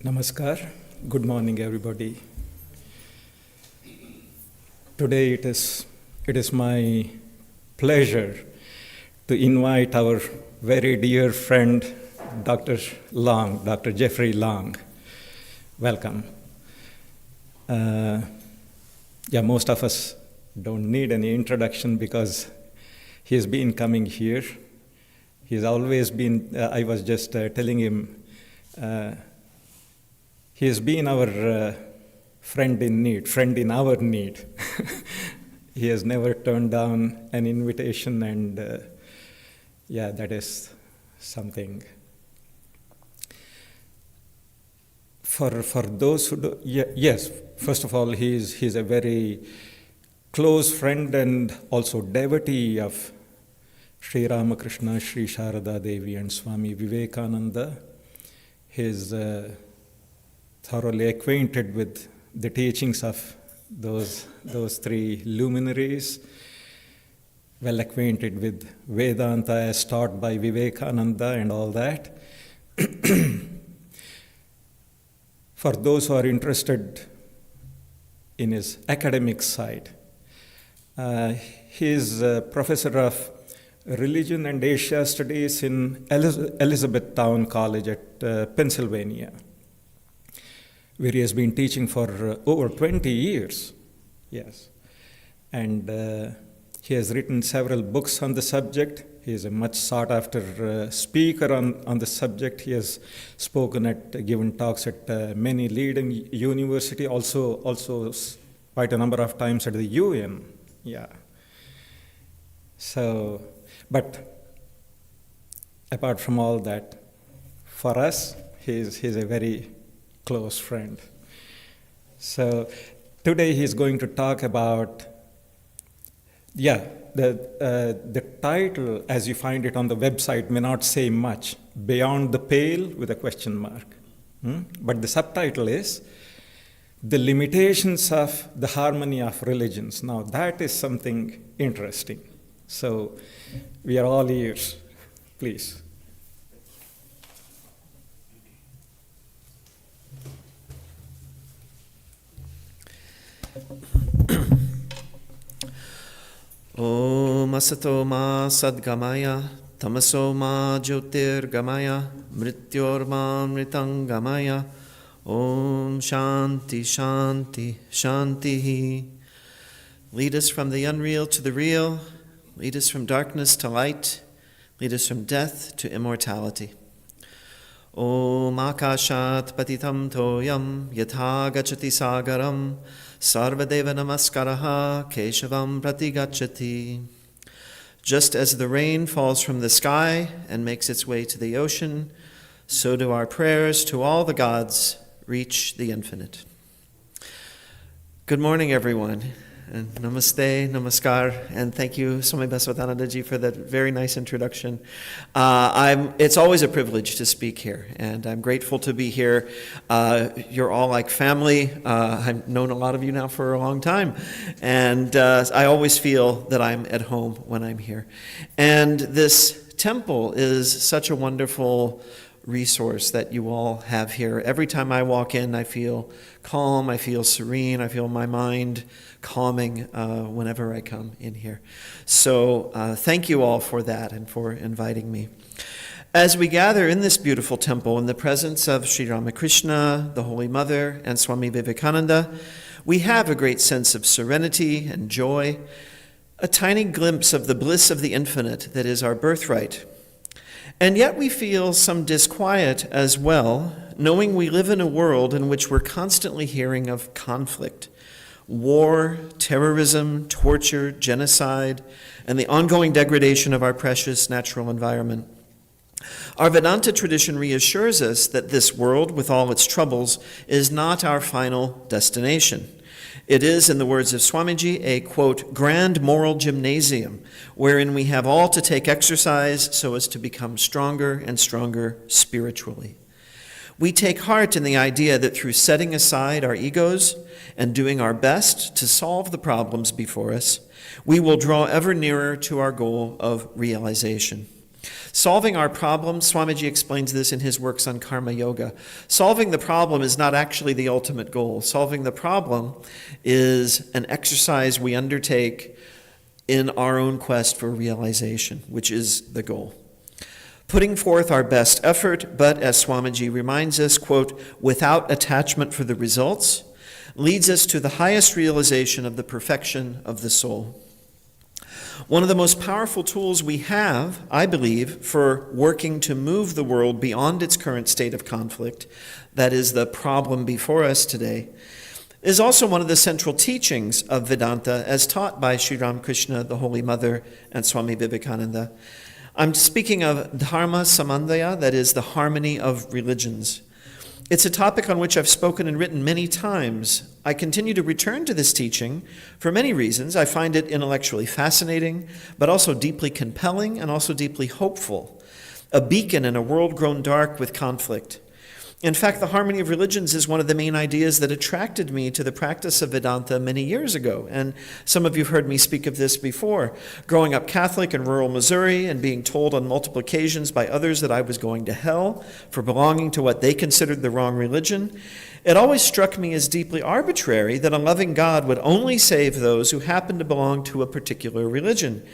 Namaskar. Good morning, everybody. Today it is my pleasure to invite our very dear friend, Dr. Long, Dr. Jeffrey Long. Welcome. Most of us don't need any introduction because he's been coming here. He's always been, I was just telling him, he has been our friend in need, friend in our need. He has never turned down an invitation, and that is something. For those who do, yes, first of all, he's a very close friend and also devotee of Sri Ramakrishna, Sri Sharada Devi, and Swami Vivekananda. He's thoroughly acquainted with the teachings of those three luminaries, well acquainted with Vedanta as taught by Vivekananda and all that. For those who are interested in his academic side, he is a professor of Religion and Asia Studies in Elizabethtown College at Pennsylvania, where he has been teaching for over 20 years. Yes. And he has written several books on the subject. He is a much sought-after speaker on the subject. He has given talks at many leading universities, also quite a number of times at the UN. Yeah. So, but apart from all that, for us, he's a very close friend. So today he's going to talk about, the title as you find it on the website may not say much, Beyond the Pale with a question mark. But the subtitle is The Limitations of the Harmony of Religions. Now that is something interesting. So we are all ears, please. Om asato ma sadgamaya, tamaso ma jyotirgamaya, mrityorma mritangamaya, Om shanti shanti shanti. Lead us from the unreal to the real, lead us from darkness to light, lead us from death to immortality. Om akashat patitam toyam yatha gacchati sagaram sarvadeva namaskaraha keshavam pratigacchati. Just as the rain falls from the sky and makes its way to the ocean, so do our prayers to all the gods reach the infinite. Good morning, everyone. And namaste, namaskar, and thank you, Swami Swahananda ji, for that very nice introduction. It's always a privilege to speak here, and I'm grateful to be here. You're all like family. I've known a lot of you now for a long time, and I always feel that I'm at home when I'm here. And this temple is such a wonderful resource that you all have here. Every time I walk in, I feel calm, I feel serene, I feel my mind calming whenever I come in here. So thank you all for that and for inviting me. As we gather in this beautiful temple in the presence of Sri Ramakrishna, the Holy Mother, and Swami Vivekananda, we have a great sense of serenity and joy, a tiny glimpse of the bliss of the infinite that is our birthright. And yet we feel some disquiet as well, knowing we live in a world in which we're constantly hearing of conflict, war, terrorism, torture, genocide, and the ongoing degradation of our precious natural environment. Our Vedanta tradition reassures us that this world, with all its troubles, is not our final destination. It is, in the words of Swamiji, a, quote, grand moral gymnasium, wherein we have all to take exercise so as to become stronger and stronger spiritually. We take heart in the idea that through setting aside our egos and doing our best to solve the problems before us, we will draw ever nearer to our goal of realization. Solving our problems, Swamiji explains this in his works on karma yoga. Solving the problem is not actually the ultimate goal. Solving the problem is an exercise we undertake in our own quest for realization, which is the goal. Putting forth our best effort, but as Swamiji reminds us, quote, without attachment for the results, leads us to the highest realization of the perfection of the soul. One of the most powerful tools we have, I believe, for working to move the world beyond its current state of conflict, that is the problem before us today, is also one of the central teachings of Vedanta as taught by Sri Ramakrishna, the Holy Mother, and Swami Vivekananda. I'm speaking of Dharma Samandaya, that is the harmony of religions. It's a topic on which I've spoken and written many times. I continue to return to this teaching for many reasons. I find it intellectually fascinating, but also deeply compelling and also deeply hopeful. A beacon in a world grown dark with conflict. In fact, the harmony of religions is one of the main ideas that attracted me to the practice of Vedanta many years ago. And some of you have heard me speak of this before. Growing up Catholic in rural Missouri and being told on multiple occasions by others that I was going to hell for belonging to what they considered the wrong religion, it always struck me as deeply arbitrary that a loving God would only save those who happened to belong to a particular religion.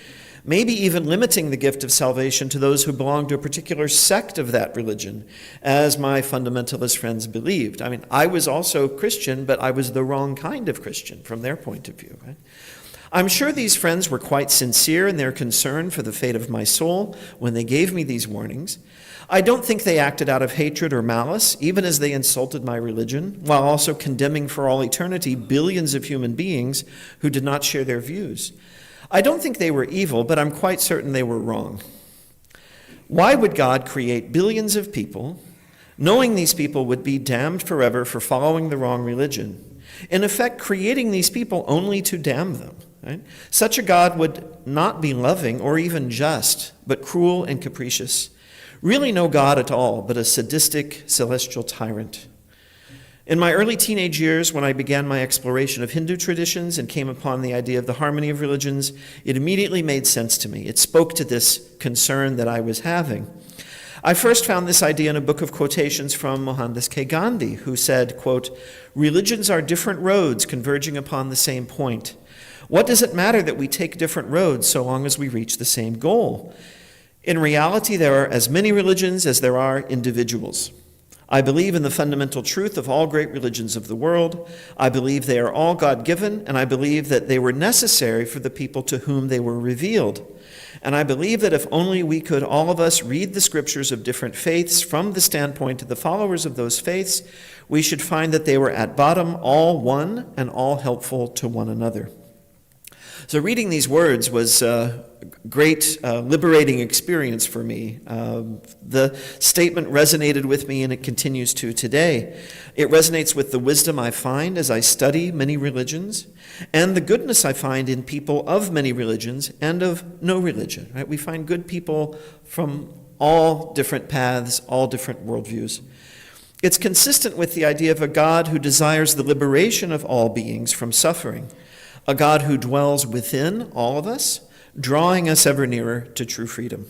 Maybe even limiting the gift of salvation to those who belong to a particular sect of that religion, as my fundamentalist friends believed. I mean, I was also Christian, but I was the wrong kind of Christian from their point of view. Right? I'm sure these friends were quite sincere in their concern for the fate of my soul when they gave me these warnings. I don't think they acted out of hatred or malice, even as they insulted my religion, while also condemning for all eternity billions of human beings who did not share their views. I don't think they were evil, but I'm quite certain they were wrong. Why would God create billions of people, knowing these people would be damned forever for following the wrong religion? In effect, creating these people only to damn them. Right? Such a God would not be loving or even just, but cruel and capricious. Really no God at all, but a sadistic celestial tyrant. In my early teenage years, when I began my exploration of Hindu traditions and came upon the idea of the harmony of religions, it immediately made sense to me. It spoke to this concern that I was having. I first found this idea in a book of quotations from Mohandas K. Gandhi, who said, quote, religions are different roads converging upon the same point. What does it matter that we take different roads so long as we reach the same goal? In reality, there are as many religions as there are individuals. I believe in the fundamental truth of all great religions of the world. I believe they are all God-given, and I believe that they were necessary for the people to whom they were revealed. And I believe that if only we could, all of us, read the scriptures of different faiths from the standpoint of the followers of those faiths, we should find that they were at bottom all one and all helpful to one another. So reading these words was a great liberating experience for me. The statement resonated with me, and it continues to today. It resonates with the wisdom I find as I study many religions and the goodness I find in people of many religions and of no religion. Right? We find good people from all different paths, all different worldviews. It's consistent with the idea of a God who desires the liberation of all beings from suffering. A God who dwells within all of us, drawing us ever nearer to true freedom.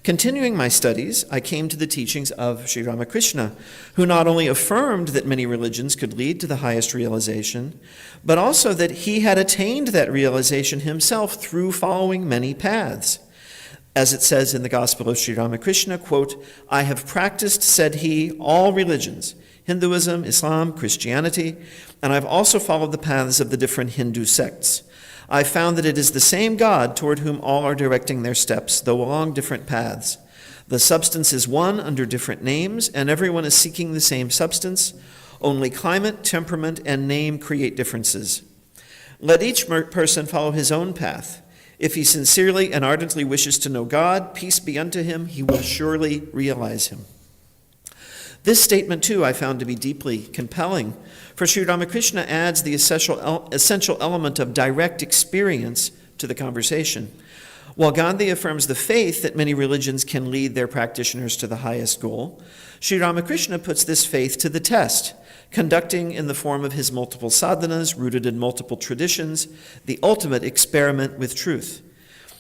Continuing my studies, I came to the teachings of Sri Ramakrishna, who not only affirmed that many religions could lead to the highest realization, but also that he had attained that realization himself through following many paths. As it says in the Gospel of Sri Ramakrishna, quote, I have practiced, said he, all religions, Hinduism, Islam, Christianity, and I've also followed the paths of the different Hindu sects. I found that it is the same God toward whom all are directing their steps, though along different paths. The substance is one under different names, and everyone is seeking the same substance. Only climate, temperament, and name create differences. Let each person follow his own path. If he sincerely and ardently wishes to know God, peace be unto him, he will surely realize him. This statement, too, I found to be deeply compelling, for Sri Ramakrishna adds the essential element of direct experience to the conversation. While Gandhi affirms the faith that many religions can lead their practitioners to the highest goal, Sri Ramakrishna puts this faith to the test, conducting in the form of his multiple sadhanas, rooted in multiple traditions, the ultimate experiment with truth.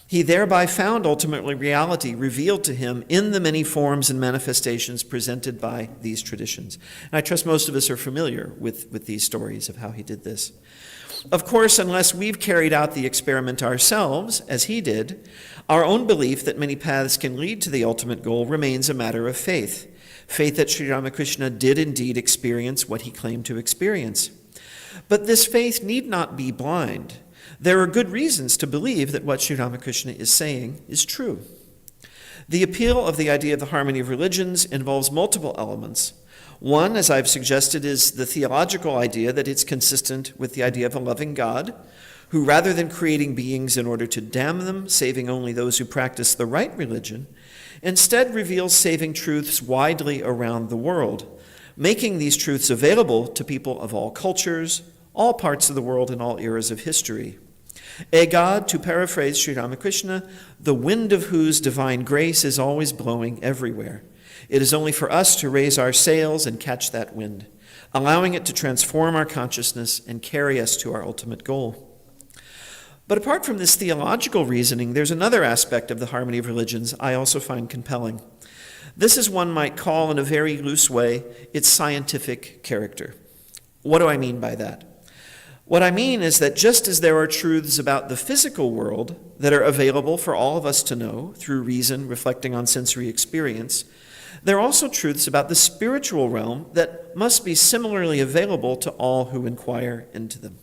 He thereby found ultimately reality revealed to him in the many forms and manifestations presented by these traditions. And I trust most of us are familiar with these stories of how he did this. Of course, unless we've carried out the experiment ourselves, as he did, our own belief that many paths can lead to the ultimate goal remains a matter of faith. Faith that Sri Ramakrishna did indeed experience what he claimed to experience. But this faith need not be blind. There are good reasons to believe that what Sri Ramakrishna is saying is true. The appeal of the idea of the harmony of religions involves multiple elements. One, as I've suggested, is the theological idea that it's consistent with the idea of a loving God, who rather than creating beings in order to damn them, saving only those who practice the right religion, instead reveals saving truths widely around the world, making these truths available to people of all cultures, all parts of the world, and all eras of history. A God, to paraphrase Sri Ramakrishna, the wind of whose divine grace is always blowing everywhere. It is only for us to raise our sails and catch that wind, allowing it to transform our consciousness and carry us to our ultimate goal. But apart from this theological reasoning, there's another aspect of the harmony of religions I also find compelling. This is one might call, in a very loose way, its scientific character. What do I mean by that? What I mean is that just as there are truths about the physical world that are available for all of us to know through reason reflecting on sensory experience, there are also truths about the spiritual realm that must be similarly available to all who inquire into them.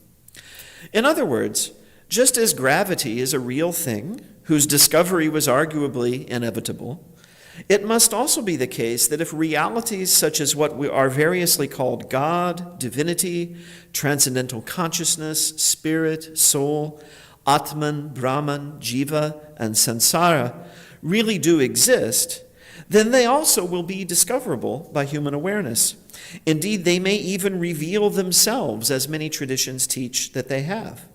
In other words, just as gravity is a real thing, whose discovery was arguably inevitable, it must also be the case that if realities such as what we are variously called God, divinity, transcendental consciousness, spirit, soul, Atman, Brahman, Jiva, and Samsara really do exist, then they also will be discoverable by human awareness. Indeed, they may even reveal themselves, as many traditions teach that they have.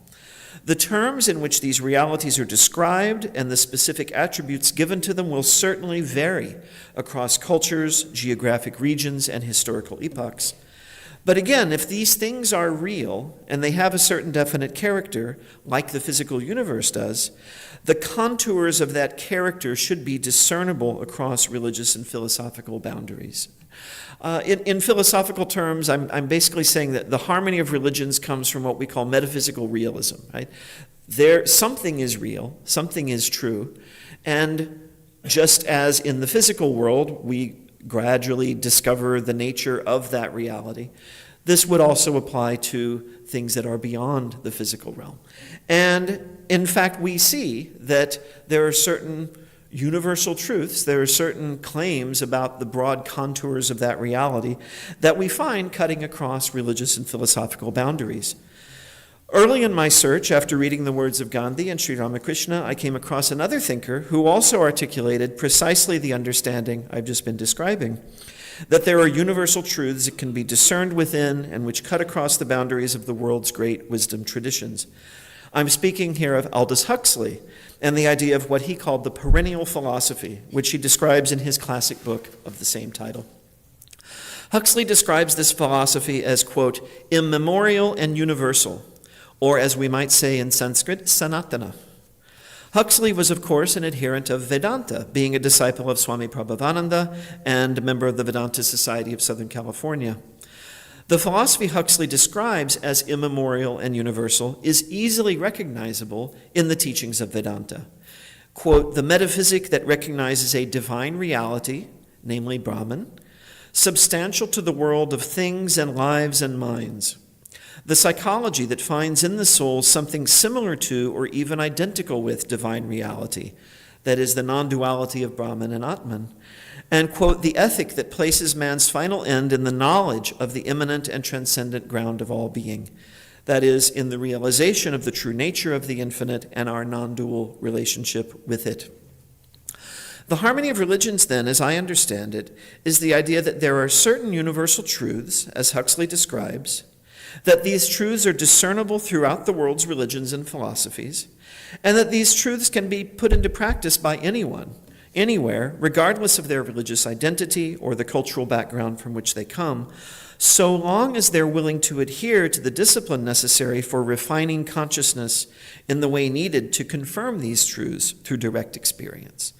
The terms in which these realities are described and the specific attributes given to them will certainly vary across cultures, geographic regions, and historical epochs. But again, if these things are real and they have a certain definite character, like the physical universe does, the contours of that character should be discernible across religious and philosophical boundaries. In philosophical terms, I'm basically saying that the harmony of religions comes from what we call metaphysical realism, right? Something is real, something is true, and just as in the physical world, we gradually discover the nature of that reality, this would also apply to things that are beyond the physical realm. And in fact, we see that there are certain universal truths, there are certain claims about the broad contours of that reality that we find cutting across religious and philosophical boundaries. Early in my search, after reading the words of Gandhi and Sri Ramakrishna, I came across another thinker who also articulated precisely the understanding I've just been describing, that there are universal truths that can be discerned within and which cut across the boundaries of the world's great wisdom traditions. I'm speaking here of Aldous Huxley and the idea of what he called the perennial philosophy, which he describes in his classic book of the same title. Huxley describes this philosophy as, quote, immemorial and universal, or as we might say in Sanskrit, Sanatana. Huxley was, of course, an adherent of Vedanta, being a disciple of Swami Prabhavananda and a member of the Vedanta Society of Southern California. The philosophy Huxley describes as immemorial and universal is easily recognizable in the teachings of Vedanta. Quote, the metaphysic that recognizes a divine reality, namely Brahman, substantial to the world of things and lives and minds. the psychology that finds in the soul something similar to or even identical with divine reality, that is, the non-duality of Brahman and Atman, and, quote, the ethic that places man's final end in the knowledge of the immanent and transcendent ground of all being, that is, in the realization of the true nature of the infinite and our non-dual relationship with it. The harmony of religions, then, as I understand it, is the idea that there are certain universal truths, as Huxley describes, that these truths are discernible throughout the world's religions and philosophies, and that these truths can be put into practice by anyone, anywhere, regardless of their religious identity or the cultural background from which they come, so long as they're willing to adhere to the discipline necessary for refining consciousness in the way needed to confirm these truths through direct experience.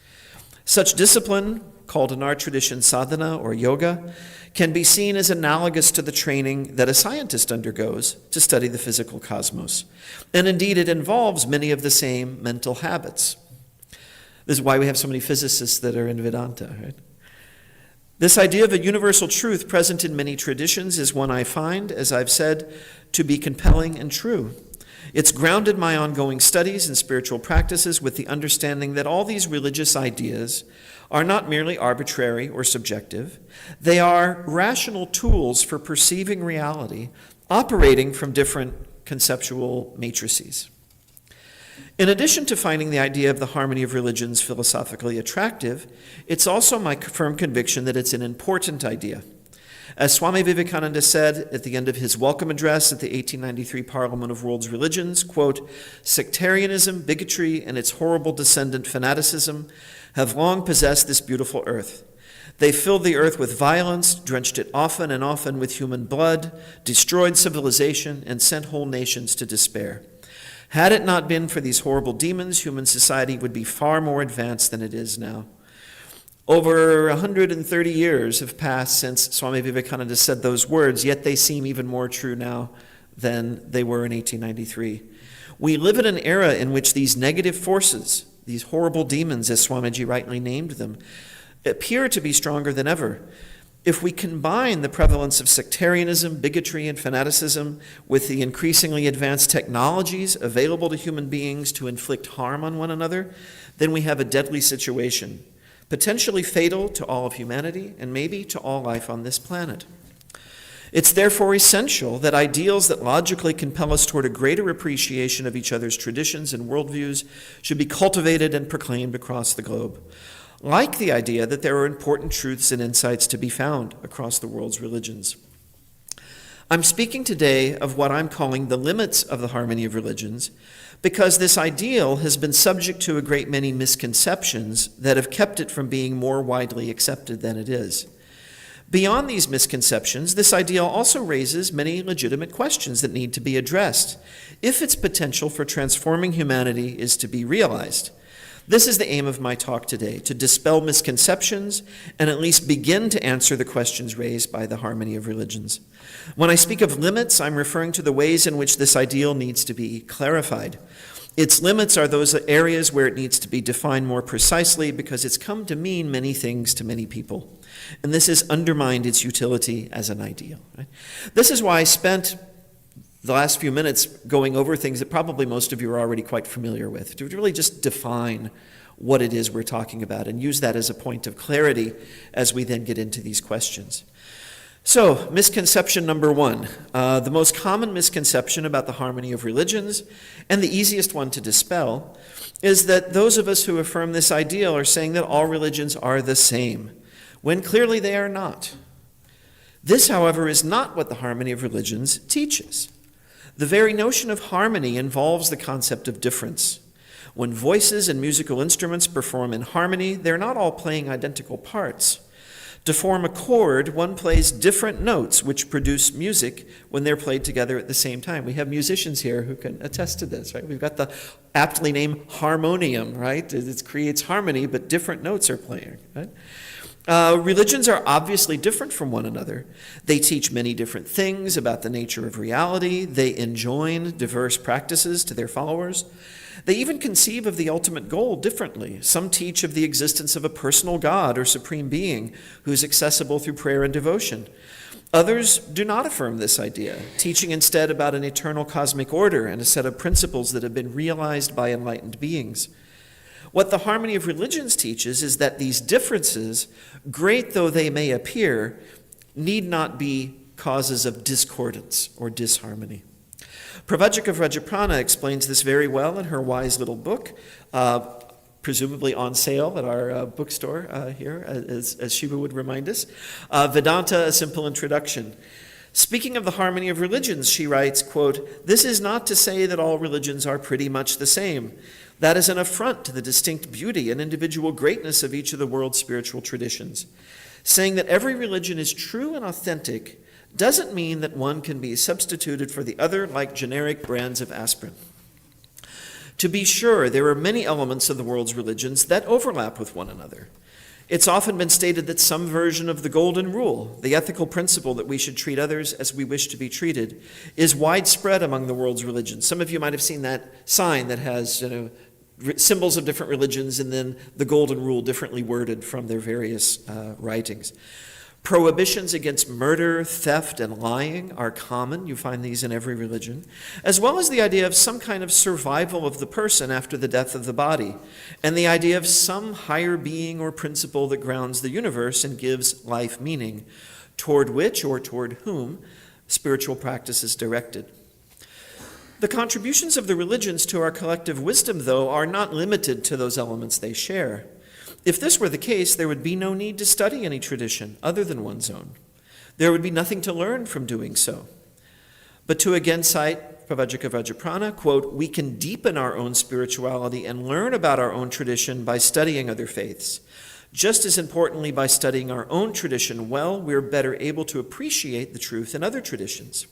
Such discipline, called in our tradition sadhana or yoga, can be seen as analogous to the training that a scientist undergoes to study the physical cosmos. And indeed, it involves many of the same mental habits. This is why we have so many physicists that are in Vedanta, right? This idea of a universal truth present in many traditions is one I find, as I've said, to be compelling and true. It's grounded my ongoing studies and spiritual practices with the understanding that all these religious ideas are not merely arbitrary or subjective. They are rational tools for perceiving reality, operating from different conceptual matrices. In addition to finding the idea of the harmony of religions philosophically attractive, it's also my firm conviction that it's an important idea. As Swami Vivekananda said at the end of his welcome address at the 1893 Parliament of World's Religions, quote, sectarianism, bigotry, and its horrible descendant fanaticism have long possessed this beautiful earth. They filled the earth with violence, drenched it often and often with human blood, destroyed civilization, and sent whole nations to despair. Had it not been for these horrible demons, human society would be far more advanced than it is now. Over 130 years have passed since Swami Vivekananda said those words, yet they seem even more true now than they were in 1893. We live in an era in which these negative forces, these horrible demons, as Swamiji rightly named them, appear to be stronger than ever. If we combine the prevalence of sectarianism, bigotry, and fanaticism with the increasingly advanced technologies available to human beings to inflict harm on one another, then we have a deadly situation, potentially fatal to all of humanity and maybe to all life on this planet. It's therefore essential that ideals that logically compel us toward a greater appreciation of each other's traditions and worldviews should be cultivated and proclaimed across the globe, like the idea that there are important truths and insights to be found across the world's religions. I'm speaking today of what I'm calling the limits of the harmony of religions, because this ideal has been subject to a great many misconceptions that have kept it from being more widely accepted than it is. Beyond these misconceptions, this ideal also raises many legitimate questions that need to be addressed if its potential for transforming humanity is to be realized. This is the aim of my talk today, to dispel misconceptions and at least begin to answer the questions raised by the harmony of religions. When I speak of limits, I'm referring to the ways in which this ideal needs to be clarified. Its limits are those areas where it needs to be defined more precisely because it's come to mean many things to many people. And this has undermined its utility as an ideal. Right? This is why I spent the last few minutes going over things that probably most of you are already quite familiar with, to really just define what it is we're talking about and use that as a point of clarity as we then get into these questions. So, misconception number one, the most common misconception about the harmony of religions, and the easiest one to dispel, is that those of us who affirm this ideal are saying that all religions are the same, when clearly they are not. This, however, is not what the harmony of religions teaches. The very notion of harmony involves the concept of difference. When voices and musical instruments perform in harmony, they're not all playing identical parts. To form a chord, one plays different notes which produce music when they're played together at the same time. We have musicians here who can attest to this, right? We've got the aptly named harmonium, right? It creates harmony, but different notes are playing, right? Religions are obviously different from one another. They teach many different things about the nature of reality. They enjoin diverse practices to their followers. They even conceive of the ultimate goal differently. Some teach of the existence of a personal God or supreme being who is accessible through prayer and devotion. Others do not affirm this idea, teaching instead about an eternal cosmic order and a set of principles that have been realized by enlightened beings. What the harmony of religions teaches is that these differences, great though they may appear, need not be causes of discordance or disharmony. Pravajika Vrajaprana explains this very well in her wise little book, presumably on sale at our bookstore here, as Shiva would remind us. Vedanta, a simple introduction. Speaking of the harmony of religions, she writes, quote, "This is not to say that all religions are pretty much the same. That is an affront to the distinct beauty and individual greatness of each of the world's spiritual traditions. Saying that every religion is true and authentic doesn't mean that one can be substituted for the other like generic brands of aspirin. To be sure, there are many elements of the world's religions that overlap with one another. It's often been stated that some version of the golden rule, the ethical principle that we should treat others as we wish to be treated, is widespread among the world's religions. Some of you might have seen that sign that has, symbols of different religions and then the golden rule differently worded from their various writings. Prohibitions against murder, theft, and lying are common. You find these in every religion, as well as the idea of some kind of survival of the person after the death of the body, and the idea of some higher being or principle that grounds the universe and gives life meaning, toward which or toward whom spiritual practice is directed. The contributions of the religions to our collective wisdom, though, are not limited to those elements they share. If this were the case, there would be no need to study any tradition other than one's own. There would be nothing to learn from doing so. But to again cite Pravajika Vrajaprana, quote, "We can deepen our own spirituality and learn about our own tradition by studying other faiths. Just as importantly, by studying our own tradition well, we're better able to appreciate the truth in other traditions."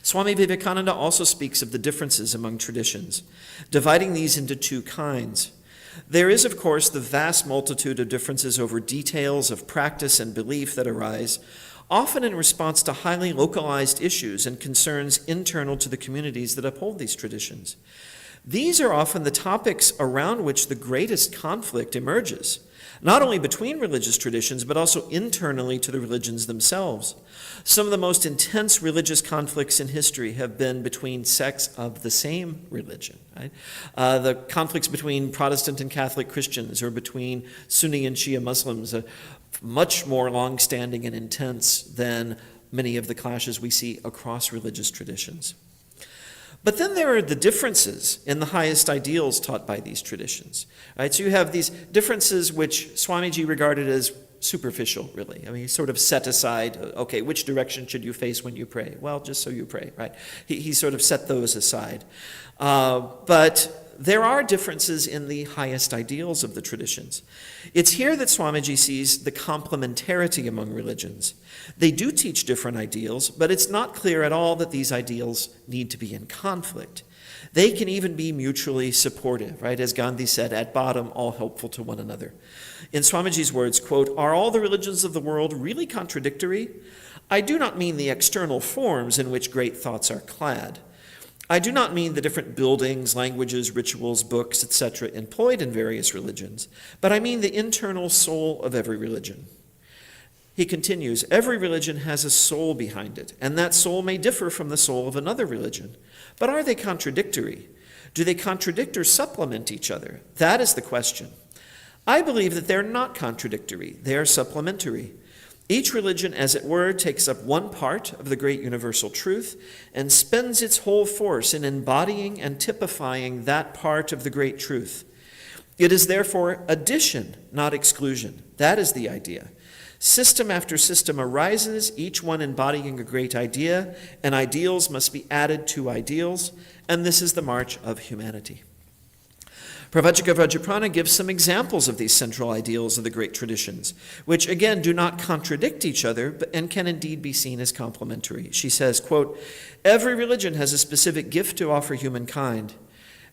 Swami Vivekananda also speaks of the differences among traditions, dividing these into two kinds. There is, of course, the vast multitude of differences over details of practice and belief that arise, often in response to highly localized issues and concerns internal to the communities that uphold these traditions. These are often the topics around which the greatest conflict emerges, not only between religious traditions, but also internally to the religions themselves. Some of the most intense religious conflicts in history have been between sects of the same religion. Right? The conflicts between Protestant and Catholic Christians, or between Sunni and Shia Muslims, are much more long-standing and intense than many of the clashes we see across religious traditions. But then there are the differences in the highest ideals taught by these traditions. Right? So you have these differences which Swamiji regarded as superficial, really. I mean, he sort of set aside, okay, which direction should you face when you pray? Well, just so you pray, right? He sort of set those aside. But there are differences in the highest ideals of the traditions. It's here that Swamiji sees the complementarity among religions. They do teach different ideals, but it's not clear at all that these ideals need to be in conflict. They can even be mutually supportive, right? As Gandhi said, at bottom, all helpful to one another. In Swamiji's words, quote, "Are all the religions of the world really contradictory? I do not mean the external forms in which great thoughts are clad. I do not mean the different buildings, languages, rituals, books, etc. employed in various religions, but I mean the internal soul of every religion." He continues, "Every religion has a soul behind it, and that soul may differ from the soul of another religion. But are they contradictory? Do they contradict or supplement each other? That is the question. I believe that they're not contradictory, they are supplementary. Each religion, as it were, takes up one part of the great universal truth and spends its whole force in embodying and typifying that part of the great truth. It is therefore addition, not exclusion. That is the idea. System after system arises, each one embodying a great idea, and ideals must be added to ideals, and this is the march of humanity." Pravajika Vrajaprana gives some examples of these central ideals of the great traditions, which again do not contradict each other and can indeed be seen as complementary. She says, quote, "Every religion has a specific gift to offer humankind.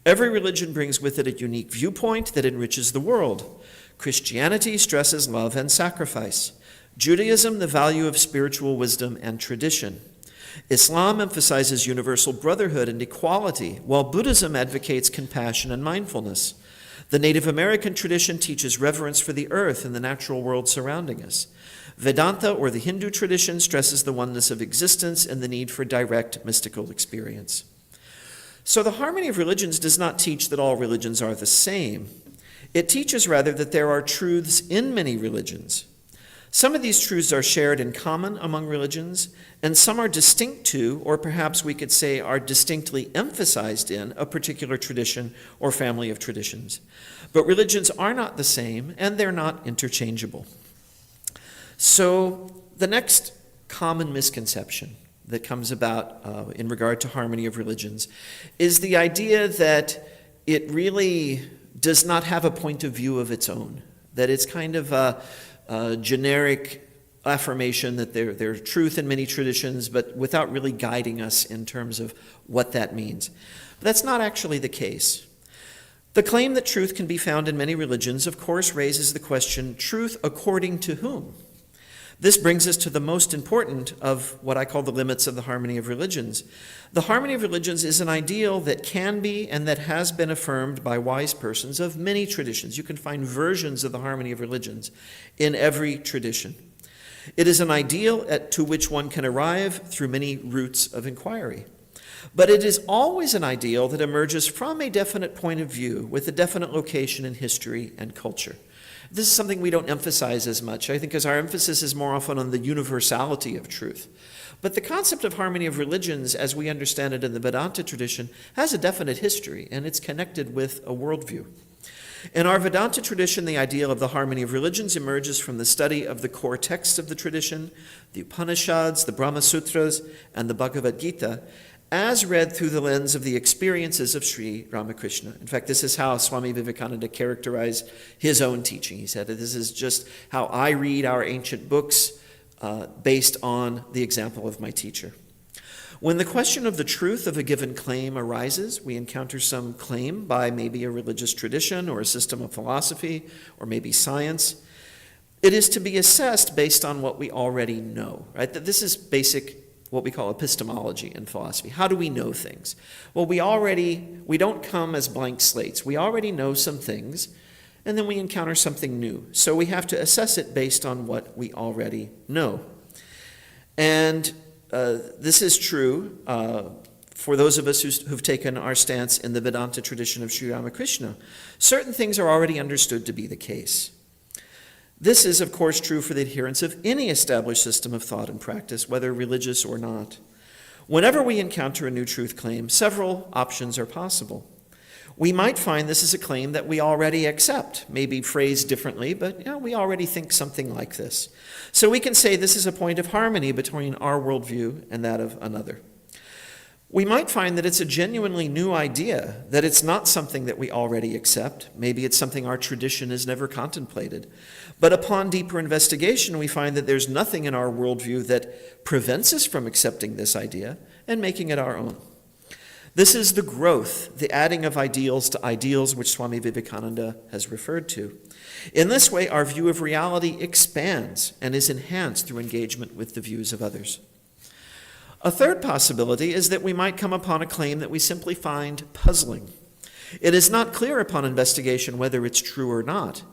Every religion brings with it a unique viewpoint that enriches the world. Christianity stresses love and sacrifice. Judaism, the value of spiritual wisdom and tradition. Islam emphasizes universal brotherhood and equality, while Buddhism advocates compassion and mindfulness. The Native American tradition teaches reverence for the earth and the natural world surrounding us. Vedanta, or the Hindu tradition, stresses the oneness of existence and the need for direct mystical experience. So the harmony of religions does not teach that all religions are the same. It teaches rather that there are truths in many religions. Some of these truths are shared in common among religions, and some are distinct to, or perhaps we could say are distinctly emphasized in, a particular tradition or family of traditions. But religions are not the same, and they're not interchangeable. So the next common misconception that comes about in regard to harmony of religions is the idea that it really does not have a point of view of its own, that it's kind of a generic affirmation that there's truth in many traditions, but without really guiding us in terms of what that means. But that's not actually the case. The claim that truth can be found in many religions, of course, raises the question, truth according to whom? This brings us to the most important of what I call the limits of the harmony of religions. The harmony of religions is an ideal that can be and that has been affirmed by wise persons of many traditions. You can find versions of the harmony of religions in every tradition. It is an ideal to which one can arrive through many routes of inquiry. But it is always an ideal that emerges from a definite point of view with a definite location in history and culture. This is something we don't emphasize as much, I think, because our emphasis is more often on the universality of truth. But the concept of harmony of religions, as we understand it in the Vedanta tradition, has a definite history, and it's connected with a worldview. In our Vedanta tradition, the ideal of the harmony of religions emerges from the study of the core texts of the tradition, the Upanishads, the Brahma Sutras, and the Bhagavad Gita, as read through the lens of the experiences of Sri Ramakrishna. In fact, this is how Swami Vivekananda characterized his own teaching. He said, this is just how I read our ancient books based on the example of my teacher. When the question of the truth of a given claim arises, we encounter some claim by maybe a religious tradition or a system of philosophy or maybe science. It is to be assessed based on what we already know, right? That this is basic what we call epistemology in philosophy. How do we know things? Well, we don't come as blank slates. We already know some things, and then we encounter something new. So we have to assess it based on what we already know. And this is true for those of us who've taken our stance in the Vedanta tradition of Sri Ramakrishna. Certain things are already understood to be the case. This is, of course, true for the adherents of any established system of thought and practice, whether religious or not. Whenever we encounter a new truth claim, several options are possible. We might find this is a claim that we already accept, maybe phrased differently, but we already think something like this. So we can say this is a point of harmony between our worldview and that of another. We might find that it's a genuinely new idea, that it's not something that we already accept. Maybe it's something our tradition has never contemplated. But upon deeper investigation, we find that there's nothing in our worldview that prevents us from accepting this idea and making it our own. This is the growth, the adding of ideals to ideals, which Swami Vivekananda has referred to. In this way, our view of reality expands and is enhanced through engagement with the views of others. A third possibility is that we might come upon a claim that we simply find puzzling. It is not clear upon investigation whether it's true or not.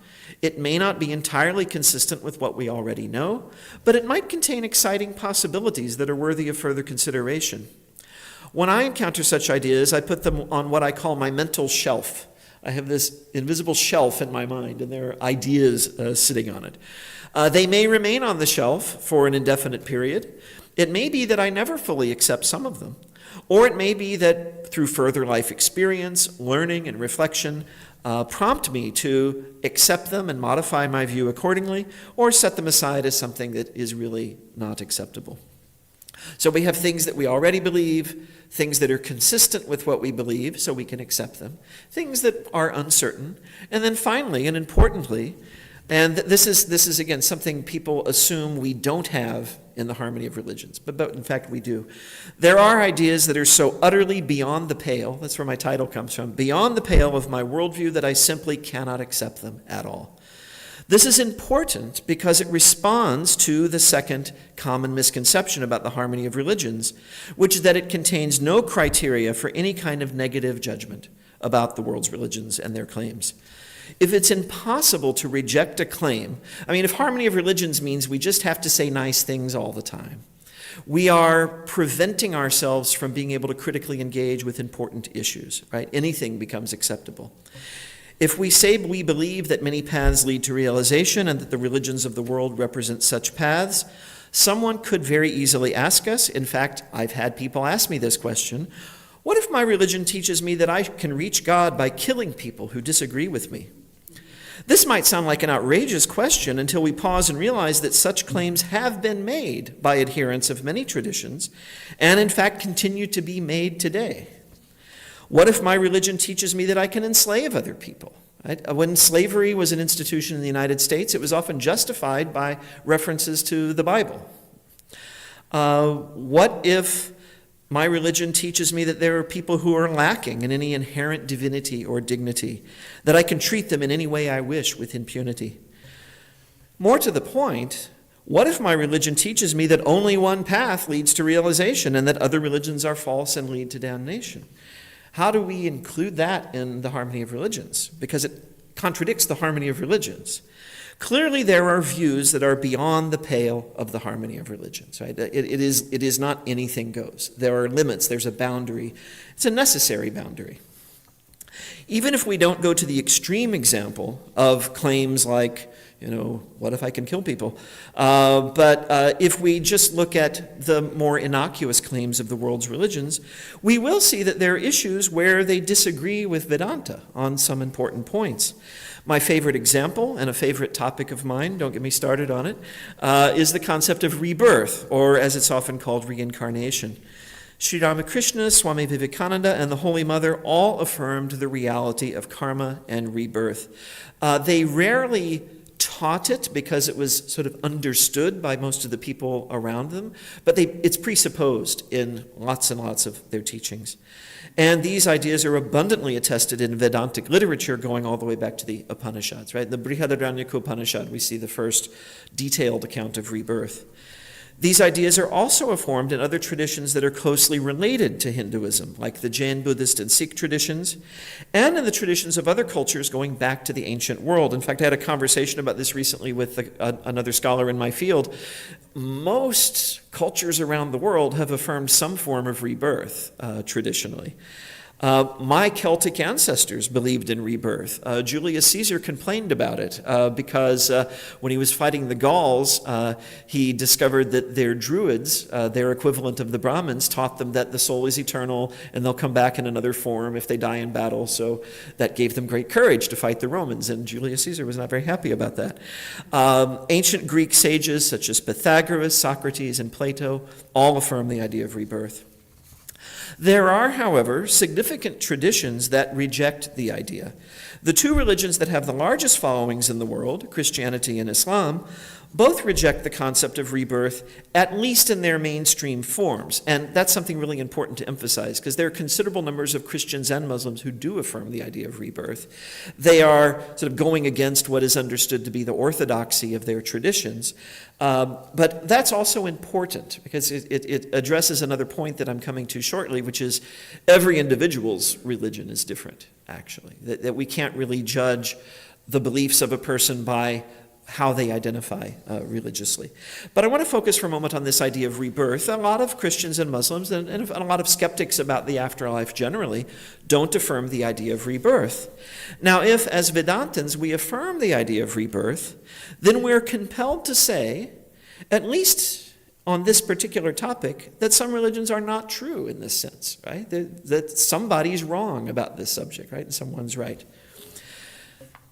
It may not be entirely consistent with what we already know, but it might contain exciting possibilities that are worthy of further consideration. When I encounter such ideas, I put them on what I call my mental shelf. I have this invisible shelf in my mind, and there are ideas sitting on it. They may remain on the shelf for an indefinite period. It may be that I never fully accept some of them, or it may be that through further life experience, learning, and reflection prompt me to accept them and modify my view accordingly, or set them aside as something that is really not acceptable. So we have things that we already believe, things that are consistent with what we believe, so we can accept them, things that are uncertain, and then finally and importantly, and this is again something people assume we don't have in the harmony of religions, but in fact we do. There are ideas that are so utterly beyond the pale, that's where my title comes from, beyond the pale of my worldview that I simply cannot accept them at all. This is important because it responds to the second common misconception about the harmony of religions, which is that it contains no criteria for any kind of negative judgment about the world's religions and their claims. If it's impossible to reject a claim, if harmony of religions means we just have to say nice things all the time, we are preventing ourselves from being able to critically engage with important issues, right? Anything becomes acceptable. If we say we believe that many paths lead to realization and that the religions of the world represent such paths, someone could very easily ask us, in fact, I've had people ask me this question, what if my religion teaches me that I can reach God by killing people who disagree with me? This might sound like an outrageous question until we pause and realize that such claims have been made by adherents of many traditions and in fact continue to be made today. What if my religion teaches me that I can enslave other people? Right? When slavery was an institution in the United States, it was often justified by references to the Bible. What if my religion teaches me that there are people who are lacking in any inherent divinity or dignity, that I can treat them in any way I wish with impunity? More to the point, what if my religion teaches me that only one path leads to realization and that other religions are false and lead to damnation? How do we include that in the harmony of religions? Because it contradicts the harmony of religions. Clearly, there are views that are beyond the pale of the harmony of religions. Right? It is not anything goes. There are limits. There's a boundary. It's a necessary boundary. Even if we don't go to the extreme example of claims like, what if I can kill people? But if we just look at the more innocuous claims of the world's religions, we will see that there are issues where they disagree with Vedanta on some important points. My favorite example, and a favorite topic of mine, don't get me started on it, is the concept of rebirth, or as it's often called, reincarnation. Sri Ramakrishna, Swami Vivekananda, and the Holy Mother all affirmed the reality of karma and rebirth. They rarely taught it because it was sort of understood by most of the people around them, but it's presupposed in lots and lots of their teachings. And these ideas are abundantly attested in Vedantic literature going all the way back to the Upanishads, right? In the Brihadaranyaka Upanishad, we see the first detailed account of rebirth. These ideas are also affirmed in other traditions that are closely related to Hinduism, like the Jain, Buddhist, and Sikh traditions, and in the traditions of other cultures going back to the ancient world. In fact, I had a conversation about this recently with another scholar in my field. Most cultures around the world have affirmed some form of rebirth traditionally. My Celtic ancestors believed in rebirth. Julius Caesar complained about it because when he was fighting the Gauls, he discovered that their druids, their equivalent of the Brahmins, taught them that the soul is eternal and they'll come back in another form if they die in battle. So that gave them great courage to fight the Romans, and Julius Caesar was not very happy about that. Ancient Greek sages such as Pythagoras, Socrates, and Plato all affirm the idea of rebirth. There are, however, significant traditions that reject the idea. The two religions that have the largest followings in the world, Christianity and Islam, both reject the concept of rebirth, at least in their mainstream forms. And that's something really important to emphasize, because there are considerable numbers of Christians and Muslims who do affirm the idea of rebirth. They are sort of going against what is understood to be the orthodoxy of their traditions. But that's also important, because it addresses another point that I'm coming to shortly, which is every individual's religion is different, actually. That we can't really judge the beliefs of a person by how they identify religiously. But I want to focus for a moment on this idea of rebirth. A lot of Christians and Muslims and a lot of skeptics about the afterlife generally don't affirm the idea of rebirth. Now, if as Vedantins we affirm the idea of rebirth, then we're compelled to say, at least on this particular topic, that some religions are not true in this sense, right? That somebody's wrong about this subject, right? And someone's right.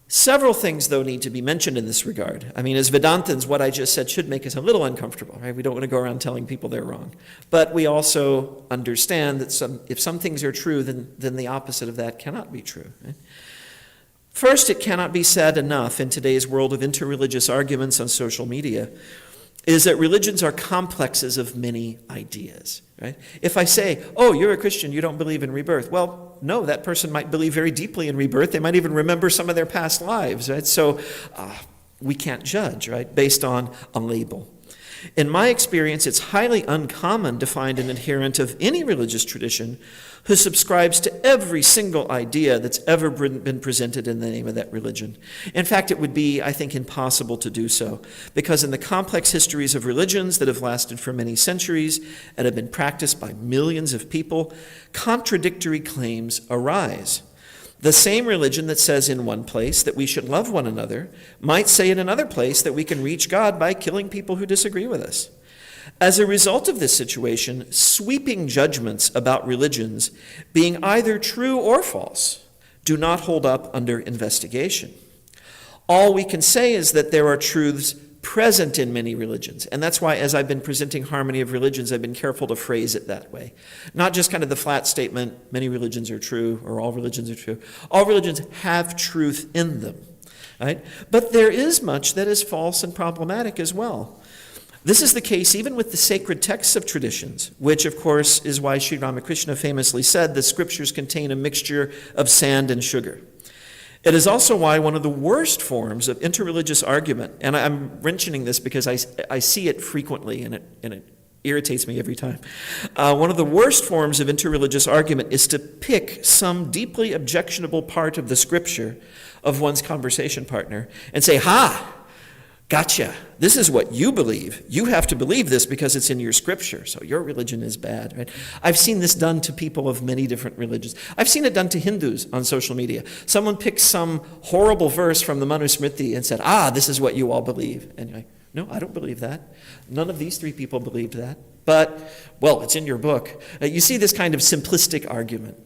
Several things, though, need to be mentioned in this regard. I mean, as Vedantins, what I just said should make us a little uncomfortable, right? We don't want to go around telling people they're wrong. But we also understand that if some things are true, then the opposite of that cannot be true. Right? First, it cannot be said enough in today's world of interreligious arguments on social media is that religions are complexes of many ideas. Right? If I say, oh, you're a Christian, you don't believe in rebirth, well, no, that person might believe very deeply in rebirth. They might even remember some of their past lives. Right? So we can't judge, right, based on a label. In my experience, it's highly uncommon to find an adherent of any religious tradition who subscribes to every single idea that's ever been presented in the name of that religion. In fact, it would be, I think, impossible to do so, because in the complex histories of religions that have lasted for many centuries and have been practiced by millions of people, contradictory claims arise. The same religion that says in one place that we should love one another might say in another place that we can reach God by killing people who disagree with us. As a result of this situation, sweeping judgments about religions, being either true or false, do not hold up under investigation. All we can say is that there are truths present in many religions. And that's why, as I've been presenting Harmony of Religions, I've been careful to phrase it that way. Not just kind of the flat statement, many religions are true, or all religions are true. All religions have truth in them, right? But there is much that is false and problematic as well. This is the case even with the sacred texts of traditions, which, of course, is why Sri Ramakrishna famously said the scriptures contain a mixture of sand and sugar. It is also why one of the worst forms of interreligious argument, and I'm mentioning this because I see it frequently and it irritates me every time. One of the worst forms of interreligious argument is to pick some deeply objectionable part of the scripture of one's conversation partner and say, "Ha! Gotcha. This is what you believe. You have to believe this because it's in your scripture, so your religion is bad." Right? I've seen this done to people of many different religions. I've seen it done to Hindus on social media. Someone picks some horrible verse from the Manusmriti and said, "This is what you all believe." And you're like, "No, I don't believe that. None of these three people believed that. But, well, it's in your book." You see this kind of simplistic argument.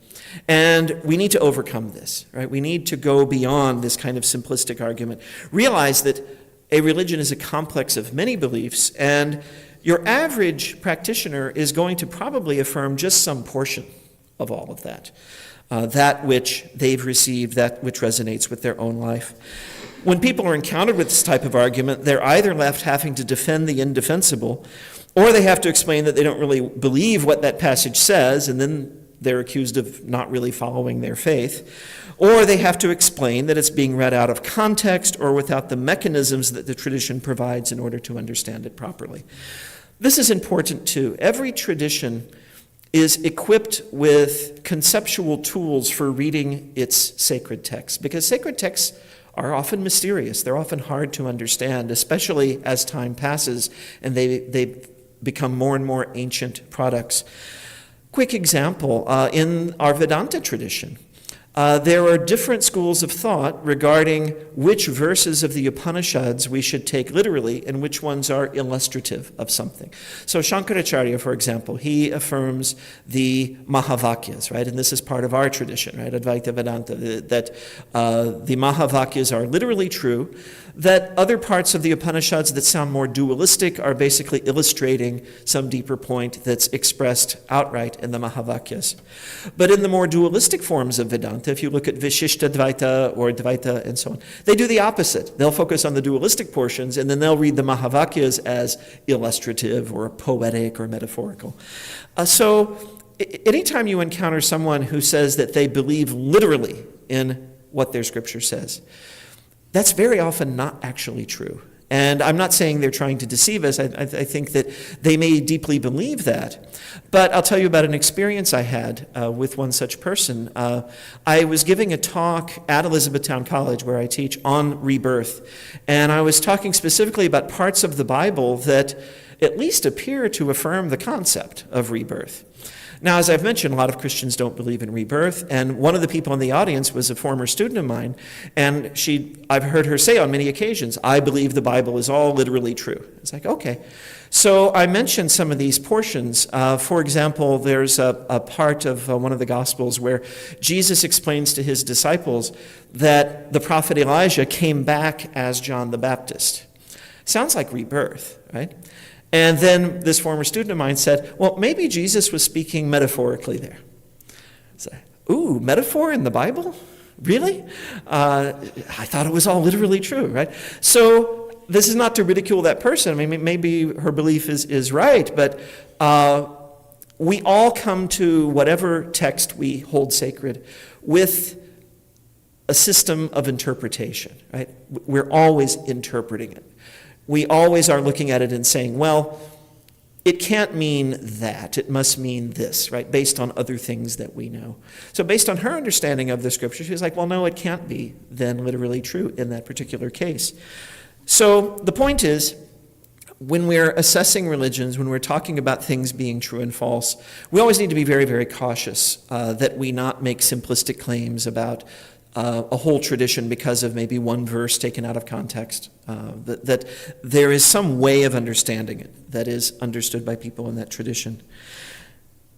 And we need to overcome this, right? We need to go beyond this kind of simplistic argument. Realize that a religion is a complex of many beliefs, and your average practitioner is going to probably affirm just some portion of all of that, that which they've received, that which resonates with their own life. When people are encountered with this type of argument, they're either left having to defend the indefensible, or they have to explain that they don't really believe what that passage says, and then they're accused of not really following their faith. Or they have to explain that it's being read out of context or without the mechanisms that the tradition provides in order to understand it properly. This is important too. Every tradition is equipped with conceptual tools for reading its sacred texts, because sacred texts are often mysterious. They're often hard to understand, especially as time passes and they become more and more ancient products. Quick example, in our Vedanta tradition, there are different schools of thought regarding which verses of the Upanishads we should take literally and which ones are illustrative of something. So Shankaracharya, for example, he affirms the Mahavakyas, right? And this is part of our tradition, right? Advaita Vedanta, that the Mahavakyas are literally true, that other parts of the Upanishads that sound more dualistic are basically illustrating some deeper point that's expressed outright in the Mahavakyas. But in the more dualistic forms of Vedanta, if you look at Vishishtadvaita or Dvaita and so on, they do the opposite. They'll focus on the dualistic portions and then they'll read the Mahavakyas as illustrative or poetic or metaphorical. So anytime you encounter someone who says that they believe literally in what their scripture says, that's very often not actually true. And I'm not saying they're trying to deceive us. I think that they may deeply believe that. But I'll tell you about an experience I had with one such person. I was giving a talk at Elizabethtown College, where I teach, on rebirth. And I was talking specifically about parts of the Bible that at least appear to affirm the concept of rebirth. Now, as I've mentioned, a lot of Christians don't believe in rebirth, and one of the people in the audience was a former student of mine, and I've heard her say on many occasions, "I believe the Bible is all literally true." It's like, okay. So I mentioned some of these portions. For example, there's a part of one of the Gospels where Jesus explains to his disciples that the prophet Elijah came back as John the Baptist. Sounds like rebirth, right? And then this former student of mine said, well, maybe Jesus was speaking metaphorically there. So, ooh, metaphor in the Bible? Really? I thought it was all literally true, right? So this is not to ridicule that person. I mean, maybe her belief is right, but we all come to whatever text we hold sacred with a system of interpretation, right? We're always interpreting it. We always are looking at it and saying, well, it can't mean that. It must mean this, right? Based on other things that we know. So based on her understanding of the scripture, she's like, well, no, it can't be then literally true in that particular case. So the point is, when we're assessing religions, when we're talking about things being true and false, we always need to be very, very cautious that we not make simplistic claims about a whole tradition because of maybe one verse taken out of context, that there is some way of understanding it that is understood by people in that tradition.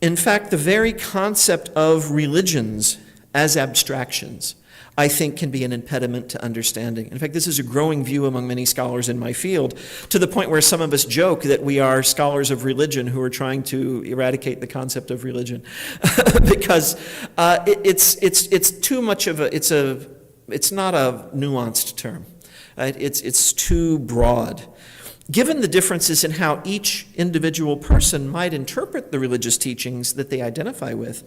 In fact, the very concept of religions as abstractions, I think, can be an impediment to understanding. In fact, this is a growing view among many scholars in my field, to the point where some of us joke that we are scholars of religion who are trying to eradicate the concept of religion, because it's too much of it's not a nuanced term. Right? It's too broad. Given the differences in how each individual person might interpret the religious teachings that they identify with,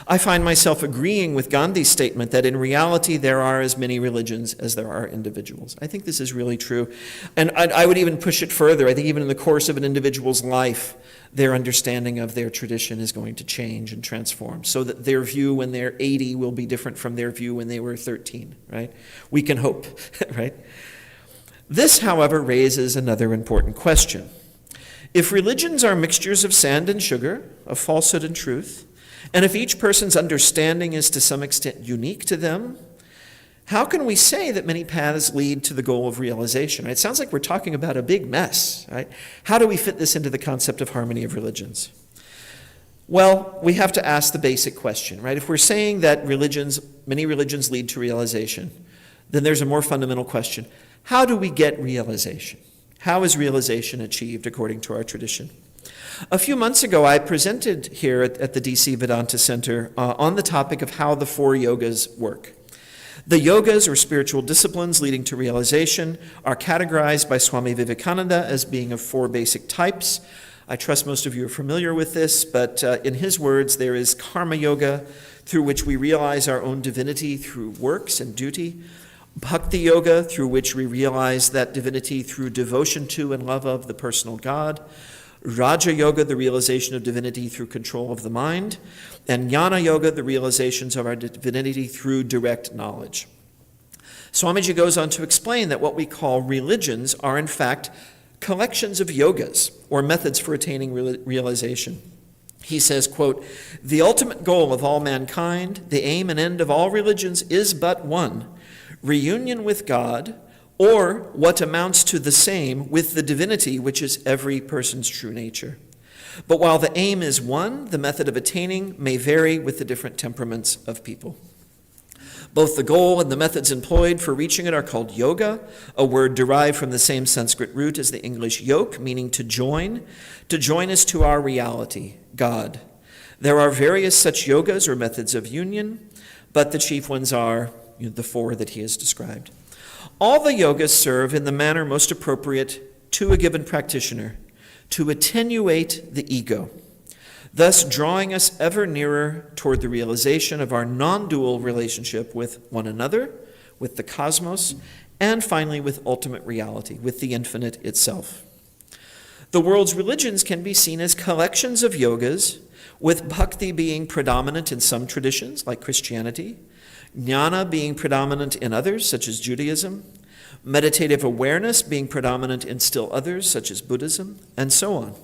I find myself agreeing with Gandhi's statement that in reality there are as many religions as there are individuals. I think this is really true. And I would even push it further. I think even in the course of an individual's life, their understanding of their tradition is going to change and transform, so that their view when they're 80 will be different from their view when they were 13, right? We can hope, right? This, however, raises another important question. If religions are mixtures of sand and sugar, of falsehood and truth, and if each person's understanding is to some extent unique to them, how can we say that many paths lead to the goal of realization? It sounds like we're talking about a big mess, right? How do we fit this into the concept of harmony of religions? Well, we have to ask the basic question, right? If we're saying that many religions lead to realization, then there's a more fundamental question. How do we get realization? How is realization achieved according to our tradition? A few months ago, I presented here at the DC Vedanta Center on the topic of how the 4 yogas work. The yogas, or spiritual disciplines leading to realization, are categorized by Swami Vivekananda as being of 4 basic types. I trust most of you are familiar with this, but in his words, there is karma yoga, through which we realize our own divinity through works and duty. Bhakti yoga, through which we realize that divinity through devotion to and love of the personal God. Raja yoga, the realization of divinity through control of the mind. And jnana yoga, the realizations of our divinity through direct knowledge. Swamiji goes on to explain that what we call religions are in fact collections of yogas, or methods for attaining realization. He says, quote, "The ultimate goal of all mankind, the aim and end of all religions is but one, reunion with God, or what amounts to the same with the divinity which is every person's true nature. But while the aim is one, the method of attaining may vary with the different temperaments of people. Both the goal and the methods employed for reaching it are called yoga, a word derived from the same Sanskrit root as the English yoke, meaning to join us to our reality, God. There are various such yogas or methods of union, but the chief ones are the 4 that he has described. All the yogas serve in the manner most appropriate to a given practitioner to attenuate the ego, thus drawing us ever nearer toward the realization of our non-dual relationship with one another, with the cosmos, and finally with ultimate reality, with the infinite itself. The world's religions can be seen as collections of yogas, with bhakti being predominant in some traditions, like Christianity, jnana being predominant in others, such as Judaism, meditative awareness being predominant in still others, such as Buddhism, and so on.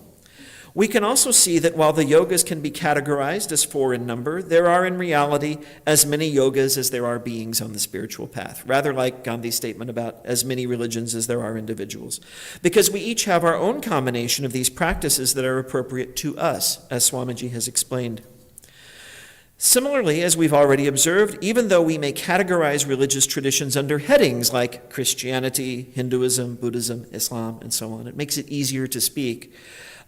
We can also see that while the yogas can be categorized as 4 in number, there are in reality as many yogas as there are beings on the spiritual path, rather like Gandhi's statement about as many religions as there are individuals, because we each have our own combination of these practices that are appropriate to us, as Swamiji has explained. Similarly, as we've already observed, even though we may categorize religious traditions under headings like Christianity, Hinduism, Buddhism, Islam, and so on, it makes it easier to speak.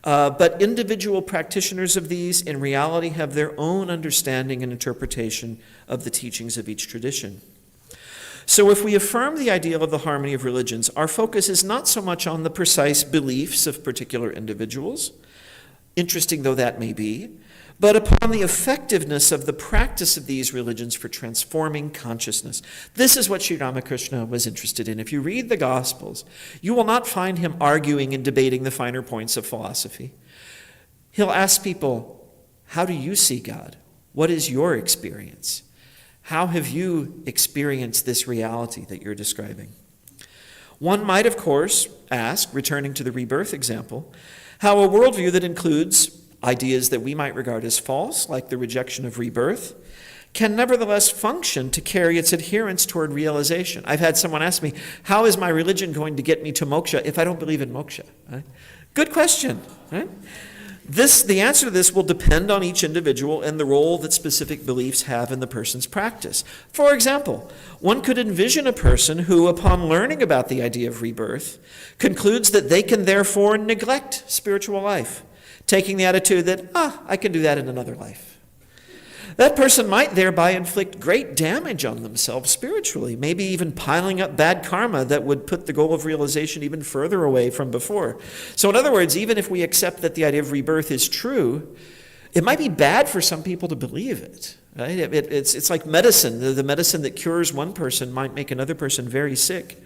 But individual practitioners of these in reality have their own understanding and interpretation of the teachings of each tradition. So if we affirm the ideal of the harmony of religions, our focus is not so much on the precise beliefs of particular individuals, interesting though that may be, but upon the effectiveness of the practice of these religions for transforming consciousness. This is what Sri Ramakrishna was interested in. If you read the Gospels, you will not find him arguing and debating the finer points of philosophy. He'll ask people, how do you see God? What is your experience? How have you experienced this reality that you're describing? One might, of course, ask, returning to the rebirth example, how a worldview that includes ideas that we might regard as false, like the rejection of rebirth, can nevertheless function to carry its adherents toward realization. I've had someone ask me, how is my religion going to get me to moksha if I don't believe in moksha? Right? Good question. Right? The answer to this will depend on each individual and the role that specific beliefs have in the person's practice. For example, one could envision a person who, upon learning about the idea of rebirth, concludes that they can therefore neglect spiritual life, taking the attitude that, I can do that in another life. That person might thereby inflict great damage on themselves spiritually, maybe even piling up bad karma that would put the goal of realization even further away from before. So in other words, even if we accept that the idea of rebirth is true, it might be bad for some people to believe it. Right? It's like medicine. The medicine that cures one person might make another person very sick.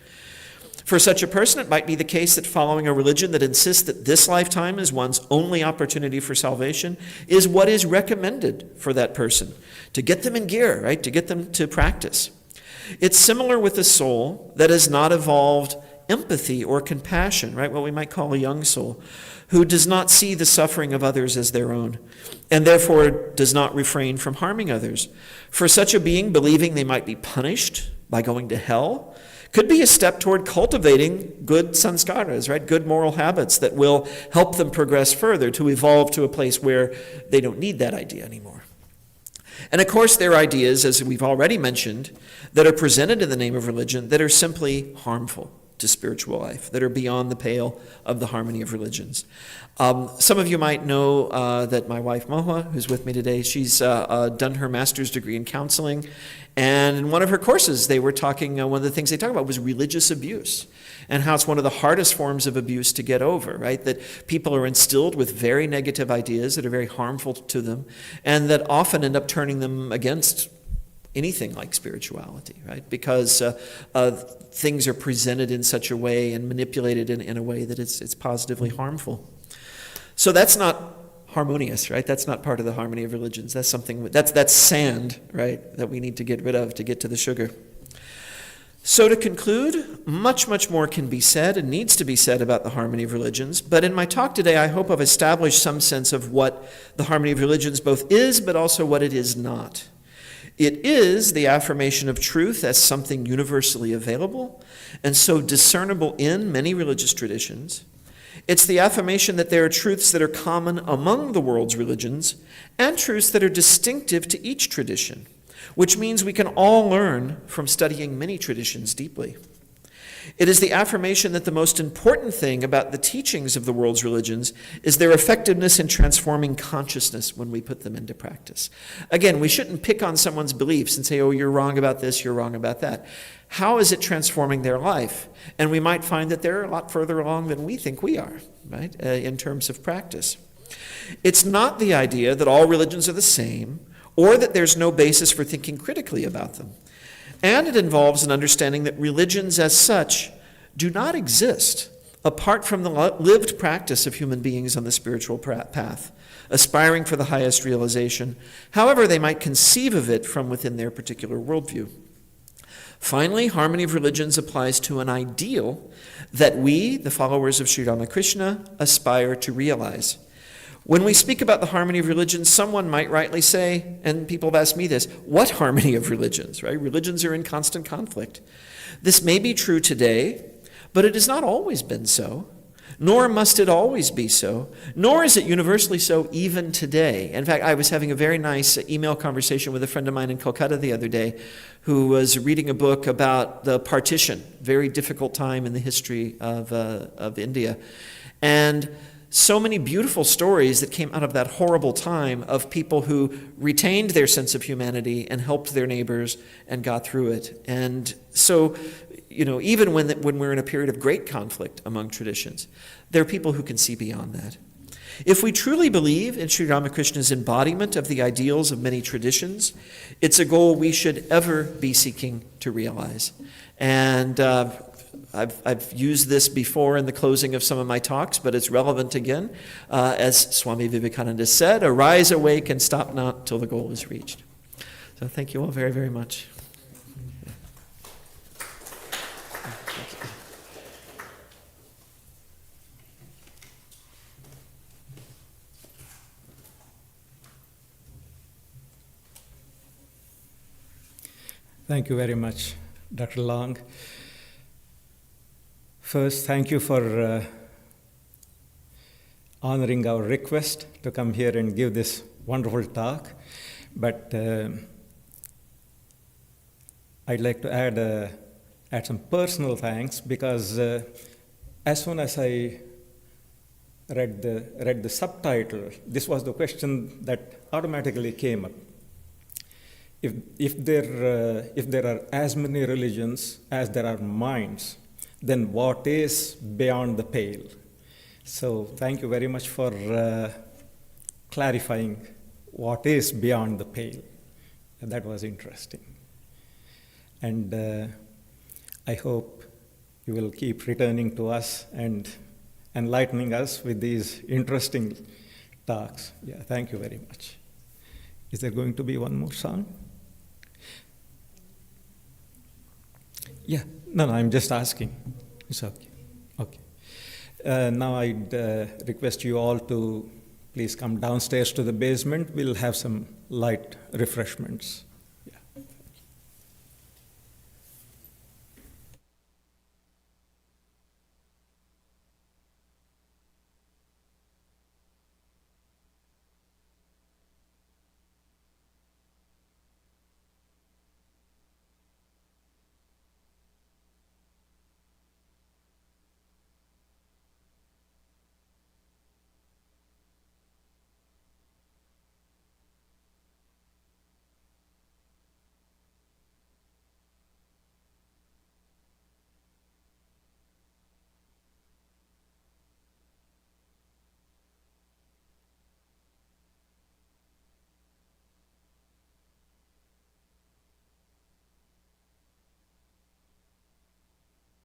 For such a person, it might be the case that following a religion that insists that this lifetime is one's only opportunity for salvation is what is recommended for that person, to get them in gear, right? To get them to practice. It's similar with a soul that has not evolved empathy or compassion, right? What we might call a young soul, who does not see the suffering of others as their own, and therefore does not refrain from harming others. For such a being, believing they might be punished by going to hell could be a step toward cultivating good sanskaras, right? Good moral habits that will help them progress further to evolve to a place where they don't need that idea anymore. And of course, there are ideas, as we've already mentioned, that are presented in the name of religion that are simply harmful to spiritual life, that are beyond the pale of the harmony of religions. Some of you might know that my wife Moha, who's with me today, she's done her master's degree in counseling, and in one of her courses they were talking, one of the things they talked about was religious abuse, and how it's one of the hardest forms of abuse to get over, right? That people are instilled with very negative ideas that are very harmful to them, and that often end up turning them against anything like spirituality, right? Because things are presented in such a way and manipulated in a way that it's positively harmful. So that's not harmonious, right? That's not part of the harmony of religions. That's something, that's sand, right? That we need to get rid of to get to the sugar. So to conclude, much, much more can be said and needs to be said about the harmony of religions. But in my talk today, I hope I've established some sense of what the harmony of religions both is, but also what it is not. It is the affirmation of truth as something universally available and so discernible in many religious traditions. It's the affirmation that there are truths that are common among the world's religions and truths that are distinctive to each tradition, which means we can all learn from studying many traditions deeply. It is the affirmation that the most important thing about the teachings of the world's religions is their effectiveness in transforming consciousness when we put them into practice. Again, we shouldn't pick on someone's beliefs and say, oh, you're wrong about this, you're wrong about that. How is it transforming their life? And we might find that they're a lot further along than we think we are, right, in terms of practice. It's not the idea that all religions are the same or that there's no basis for thinking critically about them. And it involves an understanding that religions as such do not exist apart from the lived practice of human beings on the spiritual path, aspiring for the highest realization, however they might conceive of it from within their particular worldview. Finally, harmony of religions applies to an ideal that we, the followers of Sri Ramakrishna, aspire to realize. When we speak about the harmony of religions, someone might rightly say, and people have asked me this, what harmony of religions, right? Religions are in constant conflict. This may be true today, but it has not always been so, nor must it always be so, nor is it universally so even today. In fact, I was having a very nice email conversation with a friend of mine in Kolkata the other day who was reading a book about the partition, very difficult time in the history of India. And so many beautiful stories that came out of that horrible time of people who retained their sense of humanity and helped their neighbors and got through it. And so, even when we're in a period of great conflict among traditions, there are people who can see beyond that. If we truly believe in Sri Ramakrishna's embodiment of the ideals of many traditions, it's a goal we should ever be seeking to realize. And I've used this before in the closing of some of my talks, but it's relevant again. As Swami Vivekananda said, arise, awake, and stop not till the goal is reached. So thank you all very, very much. Thank you very much, Dr. Long. First, thank you for honoring our request to come here and give this wonderful talk. But I'd like to add some personal thanks, because as soon as I read the subtitle, this was the question that automatically came up. If there are as many religions as there are minds, then what is beyond the pale? So thank you very much for clarifying what is beyond the pale. That was interesting. And I hope you will keep returning to us and enlightening us with these interesting talks. Yeah, thank you very much. Is there going to be one more song? Yeah, no, I'm just asking. It's okay. Okay. Now I'd request you all to please come downstairs to the basement. We'll have some light refreshments.